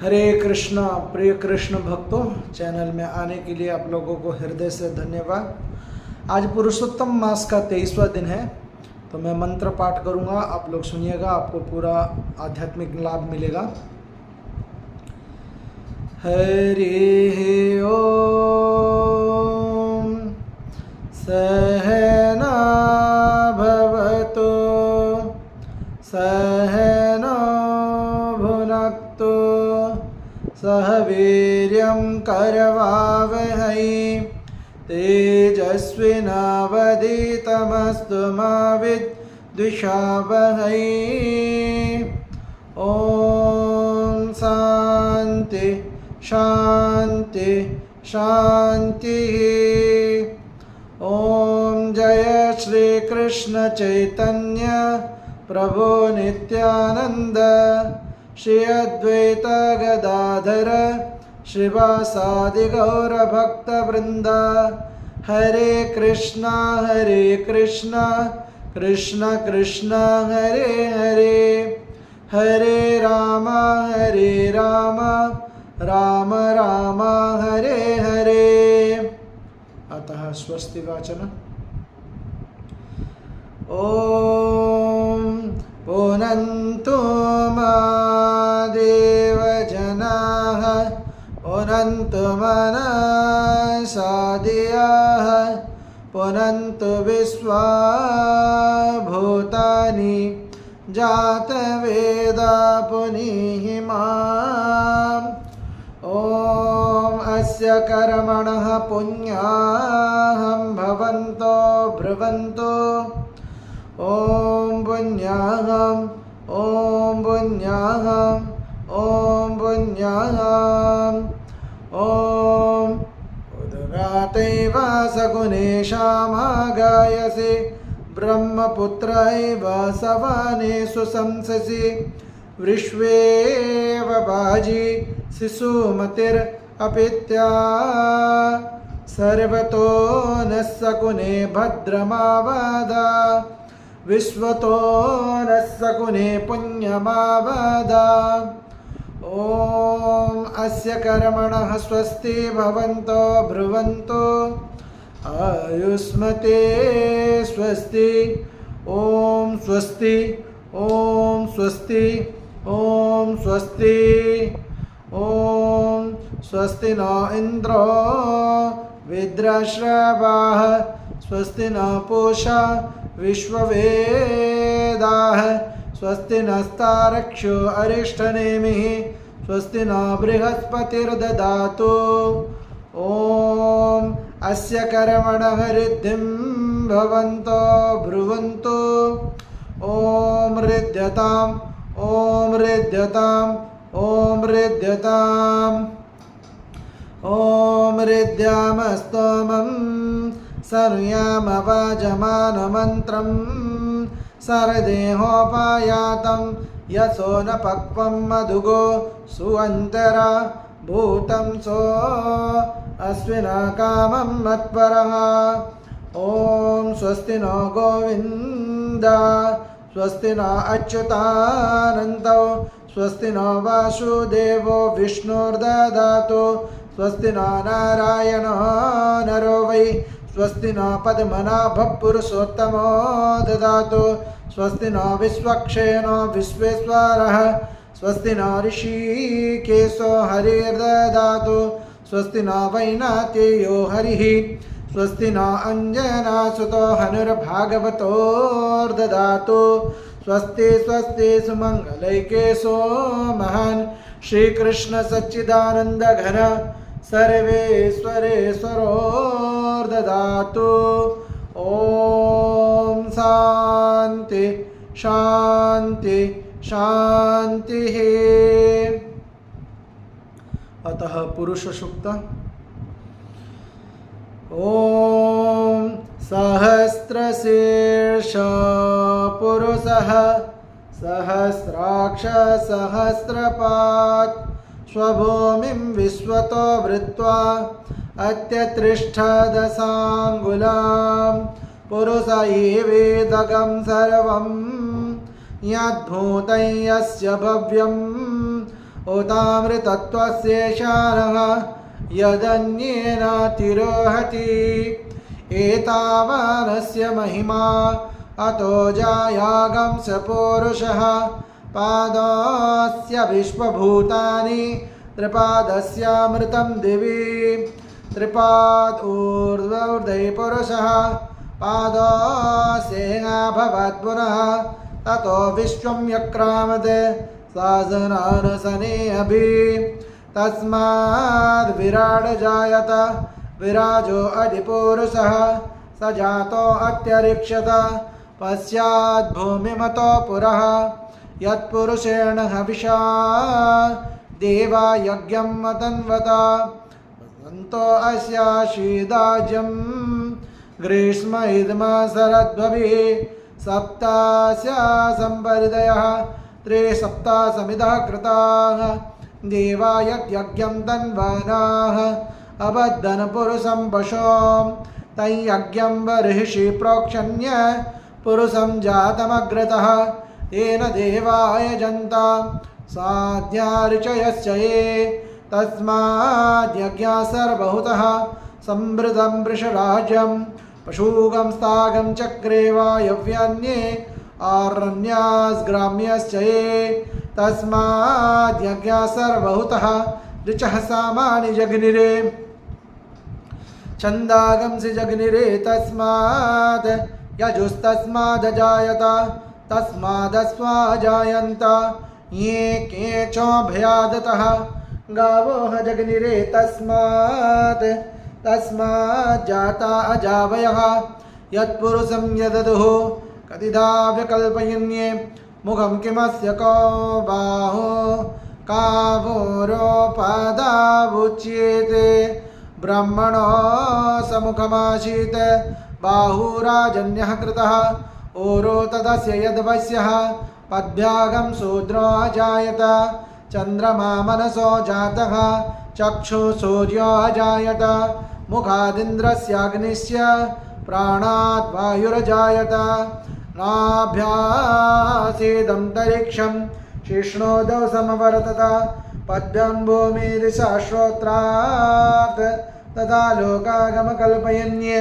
हरे कृष्णा। प्रिय कृष्ण भक्तों, चैनल में आने के लिए आप लोगों को हृदय से धन्यवाद। आज पुरुषोत्तम मास का 23वां दिन है, तो मैं मंत्र पाठ करूंगा, आप लोग सुनिएगा, आपको पूरा आध्यात्मिक लाभ मिलेगा। हरि ओम। सहना भवतु सहना भुनक्तु सह वीर्यं करवावहै तेजस्विनावधीतमस्तु मा विद्विषावहै। ओम शांति शांति शांति। ओम जय श्री कृष्ण चैतन्य प्रभु नित्यानंद श्री अद्वैत गदाधर श्रीवासादि गौर भक्त वृंद। हरे कृष्णा कृष्ण कृष्ण हरे हरे, हरे राम राम राम हरे हरे। अतः स्वस्ति वाचन। ओम पुनन्तु देव जनाः पुनन्तु मनसा धियाः पुनन्तु विश्वा भूतानि जातवेदा पुनीहि माम्। ओम अस्य कर्मणः पुण्याहं भवन्तो ब्रुवन्तु। ओम पुण्याहम् ओम पुण्याहम् ओम पुण्याहम्। ओम उदगातैव सगुणेशामागायसि ब्रह्मपुत्रैव सवानेषु संससि विश्वेव बाजी शिशुमतिर् अपित्या सर्वतो न सकुने भद्रमावदा विश्वतो न सकुने पुण्यमावदा। ओम अस्य कर्मणः स्वस्ति भवन्तो ब्रुवन्तु आयुष्मते स्वस्ति। ओम स्वस्ति ओम स्वस्ति ओम स्वस्ति। ओम स्वस्ति न इंद्रो विद्राश्रवाः स्वस्ति न पूषा विश्ववेदाः स्वस्ति नस्तारक्षो अरिष्टनेमिः स्वस्ति न बृहस्पतिर्ददातु। ओम अस्य कर्मणः रिद्धिं भवन्तो ब्रुवन्तु। ओम रिद्ध्यताम् ओम रिद्ध्यताम् ओम रिद्ध्यताम्। ओम रिद्ध्यामस्तोमं सनुयामवाजमानमन्त्रं सरदेहोपायातं यशो न पक्वं मधुगो सुअन्तरा भूतं सो अस्विना कामं मत्परः। ओम स्वस्ति नो गोविन्द स्वस्ति न अच्युतानन्दो स्वस्ति न वासुदेवो विष्णुर्ददातु स्वस्ति न नारायणो नरो वै स्वस्ति न पद्मनाभः पुरुषोत्तमो ददातु स्वस्ति न विश्वक्षेनो विश्वेश्वरः स्वस्ति न ऋषिकेशो हरिर्ददातु स्वस्ति न वैनातेयो हरिः स्वस्ति न अंजनासुतो हनुर्भागवतोर्ददातु स्वस्ति स्वस्ति सुमंगलैकेशो महान् श्रीकृष्ण सच्चिदानंद घन सर्वेश्वरेश्वरोर्ददातु। ओम शांति शांति शांतिः। अतः पुरुष सूक्त। ओम सहस्रशीर्ष पुरुषः सहस्राक्ष सहस्रपात् स्वभूमिं विश्वतो वृत्वा अत्यत्रिष्ठदशाङ्गुलां पुरुष एवेदगं सर्वं यद्भूतं यस्य भव्यं ओतामृतत्वस्येषानः यदन्येनातिरोहति एतावानस्य महिमा अतो जायागं स पौरुषः पादस्य विश्वभूतानि त्रिपादस्यामृतं दिवि त्रिपाद ऊर्ध्वै पुरुषः पादस्येनाभवत् पुनः ततो विश्वं यक्रामत् सासनानसने अभि तस्माद् विराड जायत विराजो अधिपुरुषः स जातो अत्यरिक्षत पश्चात् भूमिमतो पुरः यत्पुरुषेण हविषा देवा यज्ञं मतन्वत वसन्तो अस्याशीदाज्यं ग्रीष्म इदम शरद्भविः सप्तास्या संपरिदयः त्रिसप्तासमिदः कृताः देवा यज्ञं तन्वानाः अबद्धनपुरुषं पशों तयज्ञं बर्हिषि प्रोक्षण्य पुरुषं जातमग्रतः तेन देवाय जन्ता साध्यार्चयश्च ये तस्माद्यज्ञा सर्वहुतः संवृतं वृषराज्यं पशूगं स्थागं चक्रे वायव्यान्ये आरण्यास्ग्राम्यश्च ये तस्माद्यज्ञा सर्वहुतः ऋचः सामानि जग्निरे छन्दागंसि जग्निरे तस्मात् यजुस्तस्मादजायत तस्मादस्माजायन्त ये केचोभयादतः गावोह जग्निरे तस्माज्जाता अजावयः यत्पुरुषं यददुः कतिधा व्यकल्पयन्ये मुखं किमस्य को बाहो कावोरोपदावुच्येते ब्रह्मणो समुखमासीत् बाहुराजन्यः कृतः ओरो तदस्य यद्वस्यः पद्भ्यागं शूद्रो अजायत चन्द्रमा मनसो जातः चक्षुः सूर्यो अजायत मुखादिन्द्रस्याग्निस्य प्राणात् वायुरजायत नाभ्यासीदन्तरिक्षं शिष्णोदौ समवर्तत पद्भ्यं भूमिरिषा श्रोत्रात् तथा लोकागमकल्पयन्ये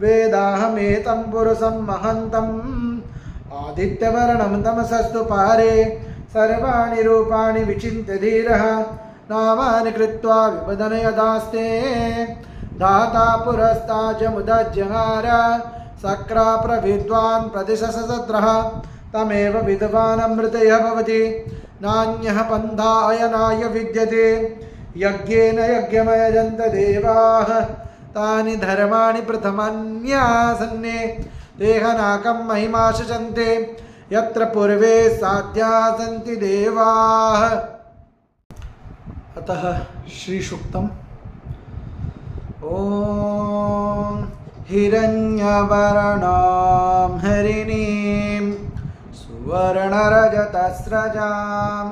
वेदाहमेतं पुरुषं महन्तम् आदित्यवर्णं तमसस्तु पारे सर्वाणि रूपाणि विचिन्त्य धीरः नामानि कृत्वा विपदन यदास्ते धाता पुरस्ताजमुदज्जहार सक्रा प्रविद्वान् प्रतिशसद्रः तमेव विद्वानमृतयः भवति नान्यः पन्था अयनाय विद्यते यज्ञेन यज्ञमयजन्त देवाः तानि धर्माणि प्रथमन्यासन्ने देहनाकं महिमा शचन्ते यत्र पूर्वे साध्या सन्ति देवाः। अतः श्रीसूक्तम् ॐ हिरण्यवर्णां हरिणीं सुवर्णरजतस्रजां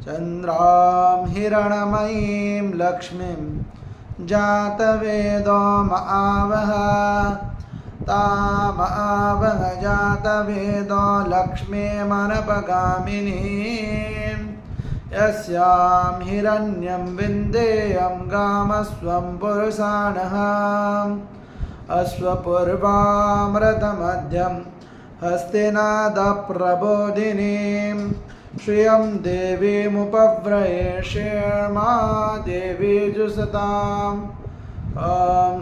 चन्द्रां हिरणमयीं लक्ष्मीं जातवेदो महावः तामहावः जातवेदो लक्ष्मीमनपगामिनीं यस्यां हिरण्यं विन्देयं गामस्वं पुरुषाणः अश्वपूर्वामृतमध्यं हस्तिनादप्रबोधिनीं श्रियं देवीमुपव्रयेष्येमा देवी जुषताम् ॐ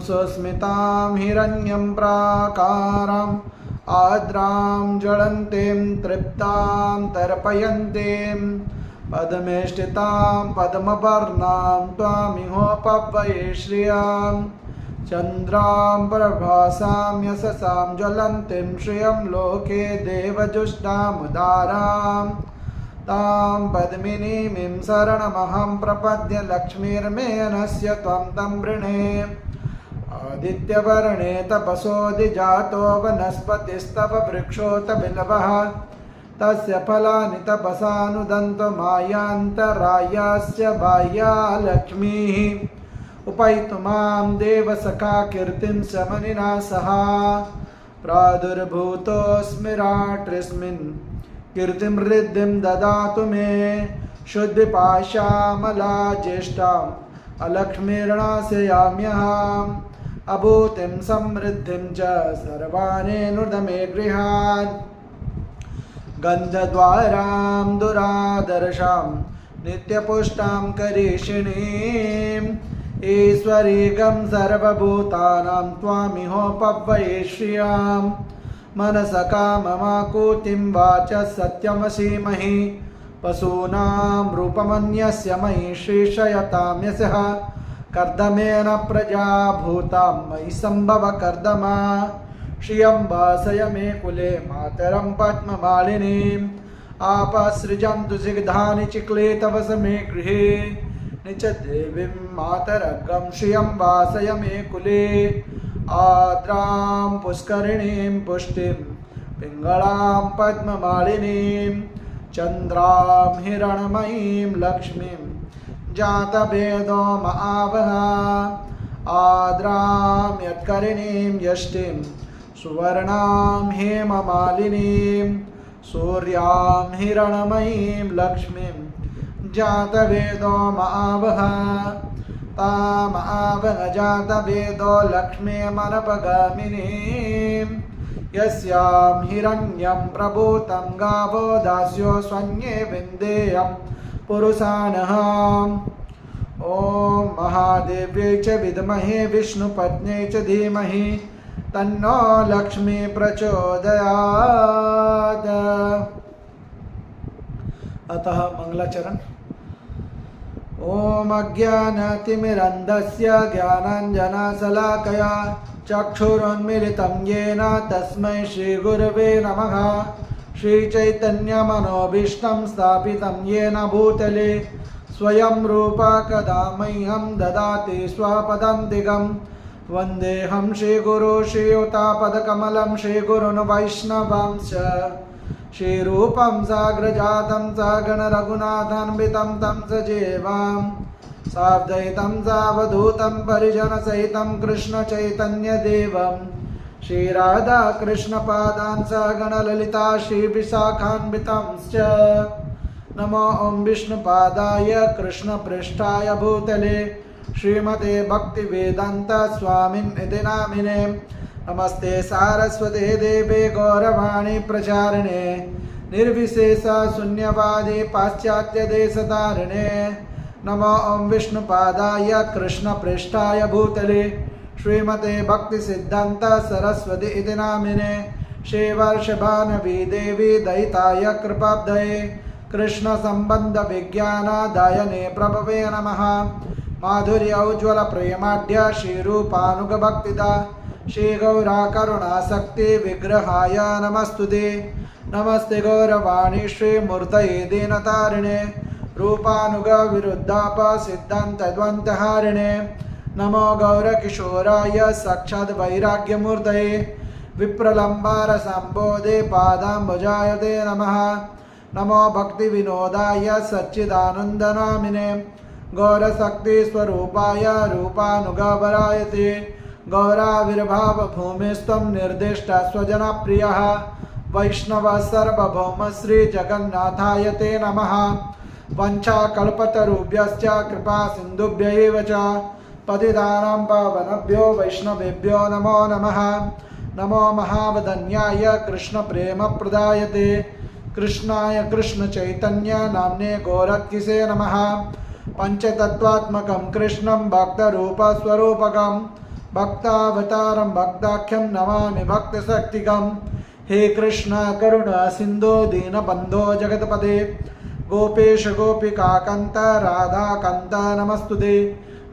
सुस्मितां हिरण्यं प्राकाराम् आर्द्रां ज्वलन्तीं तृप्तां तर्पयन्तीं पद्मेष्टितां पद्मवर्णां त्वामिहोपव्रये श्रियां चन्द्रां प्रभासां यशसां ज्वलन्तीं श्रियं लोके देवजुष्टामुदारां तां पद्मिनीं शरणमहं प्रपद्य लक्ष्मीर्मेनस्य त्वं तं वृणे आदित्यवर्णे तपसोऽधिजातो वनस्पतिस्तव वृक्षोत बिलवः तस्य फलानि तपसानुदन्तो मायान्तरायास्य बाह्या लक्ष्मीः उपैतु मां देवसखा कीर्तिं शमनिना सह प्रादुर्भूतोऽस्मि रात्रिस्मिन् कीर्तिं ऋद्धिं ददातु मे शुद्धिपाशामला ज्येष्ठाम् अलक्ष्मीर्णाशयाम्यहम् अभूतिं समृद्धिं च सर्वानेऽनुद मे गृहान् गन्धद्वारां दुरादर्शां नित्यपुष्टां करीषिणीम् ईश्वरीगं सर्वभूतानां त्वामिहोपव्यये श्रियाम् मनसका ममाकूतिं वाचः सत्यमसीमहि पशूनां रूपमन्यस्य मयि श्रीशयतां यशः कर्दमेन प्रजा भूतां मयि सम्भव कर्दमा श्रियं वासय मे कुले मातरं पद्ममालिनीम् आपसृजन्तु सिग्धानि चिक्ले तव समे गृहे निच देवीं मातरग्रं श्रियं वासय मे कुले आद्रां पुष्करिणीं पुष्टिं पिङ्गलां पद्ममालिनीं चन्द्रां हिरण्मयीं लक्ष्मीं जातवेदो महावहा आद्रां यत्करिणीं यष्टिं सुवर्णां हेममालिनीं सूर्यां हिरण्मयीं लक्ष्मीं जातवेदो महावहा तामावह जातवेदो लक्ष्मीमनपगामिनीं यस्यां हिरण्यं प्रभूतं गावो दास्यो स्वन्ये विन्देयं पुरुषाणः ॐ महादेव्यै च विद्महे विष्णुपत्न्यै च धीमहि तन्नो लक्ष्मी प्रचोदयात्। अतः मंगलाचरण। ॐ अज्ञानतिमिरन्धस्य ज्ञानाञ्जनशलाकया चक्षुरुन्मीलितं येन तस्मै श्रीगुरवे नमः। श्रीचैतन्यमनोभीष्टं स्थापितं येन भूतले स्वयं रूपा कदा मह्यं ददाति स्वपदान्तिकं। वन्देऽहं श्रीगुरो श्रीयुतापदकमलं श्रीगुरुन् वैष्णवांश्च श्रीरूपं साग्रजातं सागणरघुनाथान्वितं तं सजीवां साद्वैतं सावधूतं परिजनसहितं कृष्णचैतन्यदेवं श्रीराधाकृष्णपादान् सगणललिता श्रीविशाखान्वितांश्च। नमो ॐ विष्णुपादाय कृष्णपृष्ठाय भूतले श्रीमते भक्तिवेदान्त स्वामिनिति नामिने। नमस्ते सारस्वते देवे गौरवाणी प्रचारिणे निर्विशेष शून्यवादी पाश्चात्य देशतारिणे। नमो ॐ विष्णुपादाय कृष्णपृष्ठाय भूतले श्रीमते भक्तिसिद्धान्त सरस्वती इति नामिने। श्रीवर्षभानवी देवी दयिताय कृपाब्धये कृष्ण संबंध विज्ञानादायने प्रभवे नमः। माधुर्य उज्ज्वल प्रेमाढ्य श्रीरूपानुग भक्तिदा श्री गौरा करुणाशक्ति विग्रहाय नमस्तुते। नमस्ते गौरवाणी श्रीमूर्तये दीनतारिणे रूपानुग विरुद्धाप सिद्धांत द्वन्द्वहारिणे। नमो गौरकिशोराय साक्षात् वैराग्यमूर्तये विप्रलम्बार संबोधे पादाम्बुजाय ते नमः। नमो भक्ति विनोदाय सच्चिदानन्दनामिने गौरशक्ति स्वरूपाय रूपानुगवराय ते। गौराविर्भाव भूमिस्त्वं निर्दिष्ट स्वजनप्रियः वैष्णव सार्वभौम श्री जगन्नाथाय ते नमः। वंशाकल्पतरुभ्यश्च कृपा सिन्धुभ्य एव च पतितानां पावनेभ्यो वैष्णवेभ्यो नमो नमः। नमो महावदन्याय कृष्णप्रेमप्रदायते कृष्णाय कृष्णचैतन्य नाम्ने गोरक्षिसे नमः। पंचतत्त्वात्मकं कृष्णं भक्तरूपस्वरूपकं भक्तावतारं भक्ताख्यं नमामि भक्तशक्तिकं। हे कृष्ण करुणा सिन्धो दीनबन्धो जगत्पते गोपेश गोपिकान्त राधाकान्त नमस्तुते।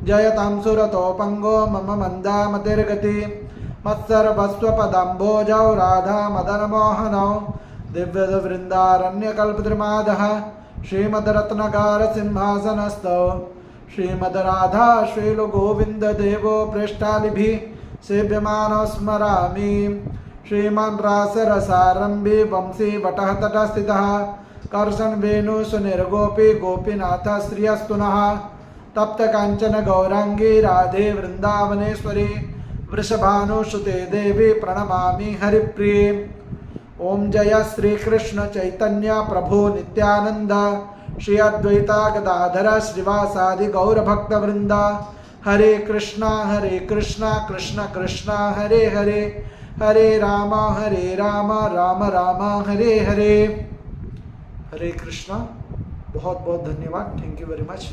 जयतां सुरतोपंगो मम मन्दामतिर्गति मत्सर्वस्वपदाम्भोजौ राधा मदनमोहनौ दिव्यवृन्दारण्यकल्पद्रुमादः श्रीमद्रत्नगार सिंहासनस्थौ श्रीमद्राधा श्रीलुगोविन्ददेवो पृष्ठालिभिः सेव्यमानो स्मरामि। श्रीमान् रासरसारम्भी वंशी वटः तटस्थितः कर्षन् वेणु सुनिर्गोपी गोपीनाथ श्रियस्तु नः। तप्त कांचन गौरांगी राधे वृंदावनेश्वरी वृषभानुसुते देवी प्रणमामि हरिप्रिये। ओम जय श्री कृष्ण चैतन्य प्रभु नित्यानंद श्री अद्वैता गदाधर श्रीवासादि गौर भक्त वृंदा। हरे कृष्णा कृष्ण कृष्णा हरे हरे, हरे राम राम राम हरे हरे। हरे कृष्णा। बहुत बहुत धन्यवाद। Thank you very much.